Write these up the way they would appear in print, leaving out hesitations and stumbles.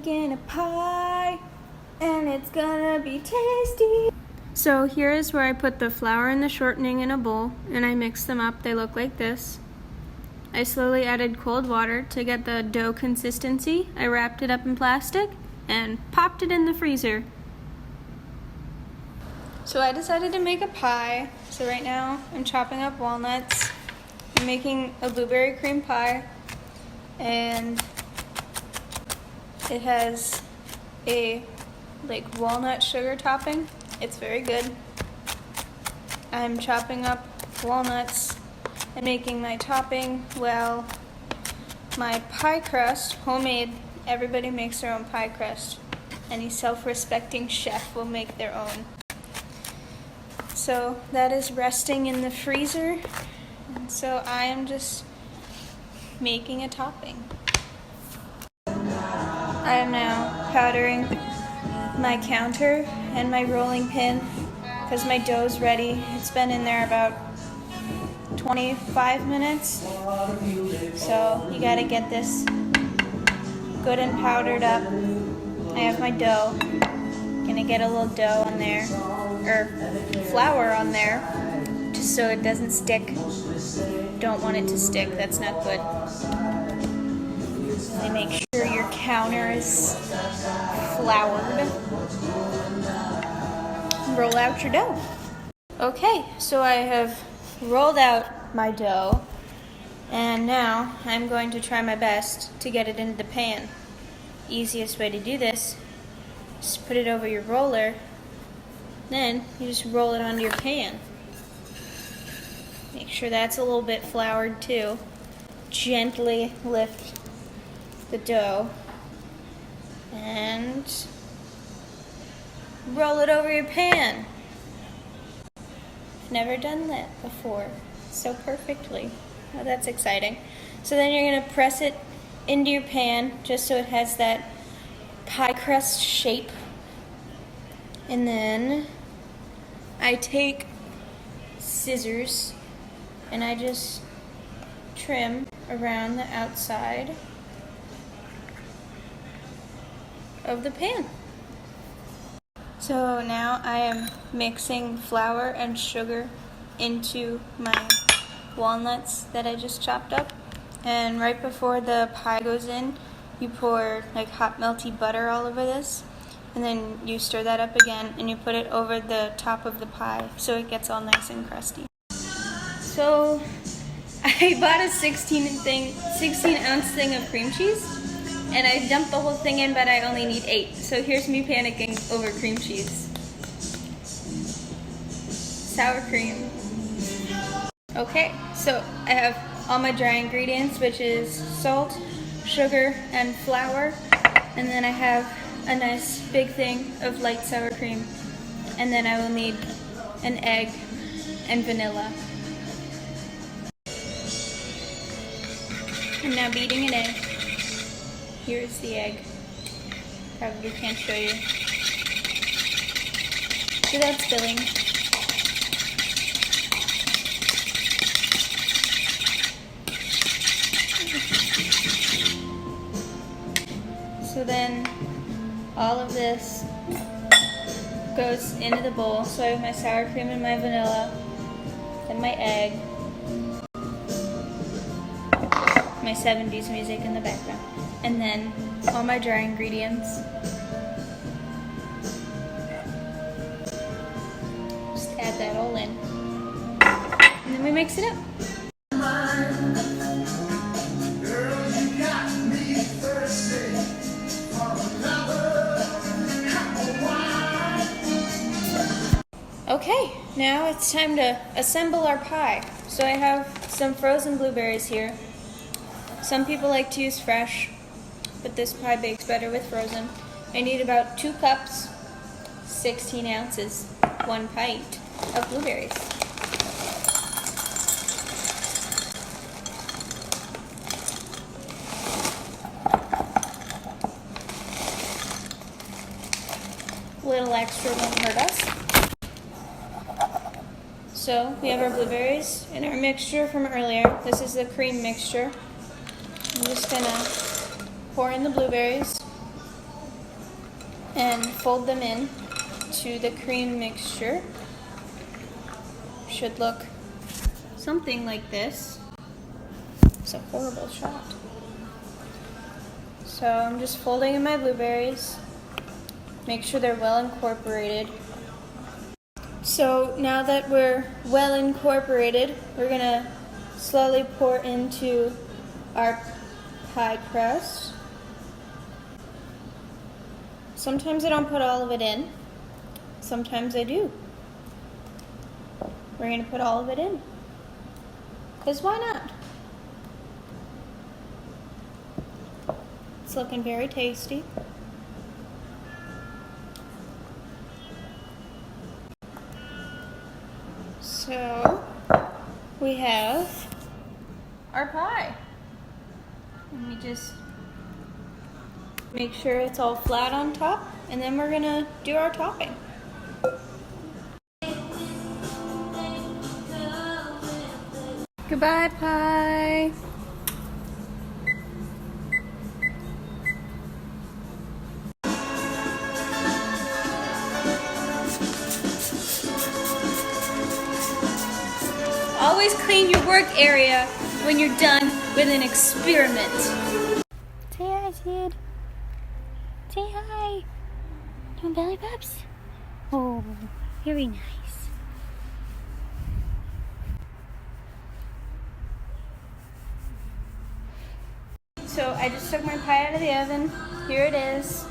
making a pie, and it's gonna be tasty. So here is where I put the flour and the shortening in a bowl, and I mix them up. They look like this. I slowly added cold water to get the dough consistency. I wrapped it up in plastic and popped it in the freezer. So I decided to make a pie. So right now I'm chopping up walnuts. I'm making a blueberry cream pie, and it has a walnut sugar topping. It's very good. I'm chopping up walnuts and making my topping. Well, my pie crust, homemade, everybody makes their own pie crust. Any self-respecting chef will make their own. So that is resting in the freezer, and so I am just making a topping. I am now powdering my counter and my rolling pin because my dough's ready. It's been in there about 25 minutes. So you gotta get this good and powdered up. I have my dough. Gonna get a little dough on there, or flour on there, just so it doesn't stick. Don't want it to stick, that's not good. And make sure your counter is floured. Roll out your dough. Okay, so I have rolled out my dough, and now I'm going to try my best to get it into the pan. Easiest way to do this is put it over your roller, then you just roll it onto your pan. Make sure that's a little bit floured too. Gently lift the dough and roll it over your pan. I've never done that before so perfectly. Oh, that's exciting. So then you're going to press it into your pan just so it has that pie crust shape. And then I take scissors and I just trim around the outside of the pan. So now I am mixing flour and sugar into my walnuts that I just chopped up. And right before the pie goes in, you pour hot melty butter all over this. And then you stir that up again and you put it over the top of the pie so it gets all nice and crusty. So I bought a 16-ounce thing of cream cheese, and I dumped the whole thing in, but I only need 8. So here's me panicking over cream cheese. Sour cream. Okay, so I have all my dry ingredients, which is salt, sugar, and flour. And then I have a nice big thing of light sour cream. And then I will need an egg and vanilla. I'm now beating an egg. Here's the egg. Probably can't show you. Without spilling. So then all of this goes into the bowl. So I have my sour cream and my vanilla, then my egg, my 70s music in the background, and then all my dry ingredients. Just add that all in, and then we mix it up. Okay, now it's time to assemble our pie. So I have some frozen blueberries here. Some people like to use fresh, but this pie bakes better with frozen. I need about 2 cups, 16 ounces, 1 pint of blueberries. A little extra won't hurt us. So we have our blueberries and our mixture from earlier. This is the cream mixture. I'm just gonna pour in the blueberries. and fold them in to the cream mixture. Should look something like this. It's a horrible shot. So I'm just folding in my blueberries. Make sure they're well incorporated. So now that we're well incorporated, we're gonna slowly pour into our pie crust. Sometimes I don't put all of it in. Sometimes I do. We're gonna put all of it in. 'Cause why not? It's looking very tasty. So we have our pie. And we just make sure it's all flat on top, and then we're gonna do our topping. Goodbye, pie. Always clean your work area when you're done with an experiment. Say hi, Sid. Say hi. Doing belly rubs? Oh, very nice. So I just took my pie out of the oven. Here it is.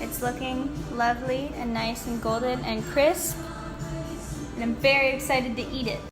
It's looking lovely and nice and golden and crisp. And I'm very excited to eat it.